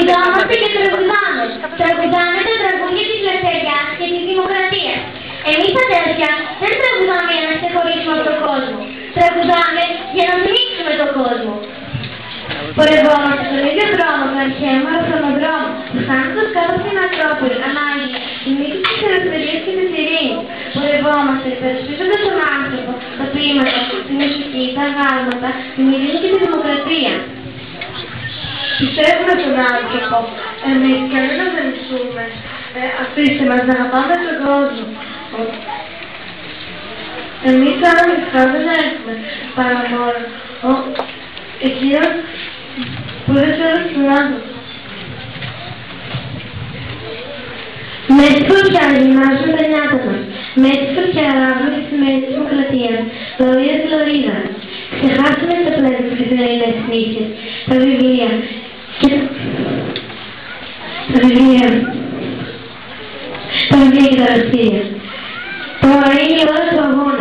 Κινητόμαστε και τραγουδάμε. Τραγουδάμε τα τραγούδια της ελευθερίας και της δημοκρατίας. Εμείς αδέρφια δεν τραγουδάμε για να ξεχωρίσουμε από τον κόσμο. Τραγουδάμε για να πνίξουμε τον κόσμο. Πορευόμαστε στον ίδιο δρόμο, τον αρχαίο μαραθωνοδρόμο, φτάνοντας κάτω στην Ακρόπολη, ανάγκη, η μύτη της ελευθερίας και της ειρήνης. Πορευόμαστε υπερασπίζοντας τον άνθρωπο, τα ποίηματα, τη μουσική, τα γάλματα, την ειρήνη και τη δημοκρατία. Πιστεύουμε τον άνθρωπο. Εμείς κανένα δεν μισούμε. Αφήστε μας να αγαπάμε τον κόσμο. Εμείς άλλα μισθά δεν έχουμε, παρά μόνο εκείνος που δεν θέλει τον άνθρωπο. Με τη φωτιά γυμνάζουμε τα νιάτα μας. Με τη φωτιά λάβουμε τη σημαία της δημοκρατίας, τα όρια της λωρίδας. Ξεχάσαμε τα πλαίσια της καθημερινές νύχες, τα βιβλία και τα αστήρια. Τώρα είναι η ώρα του αγώνα.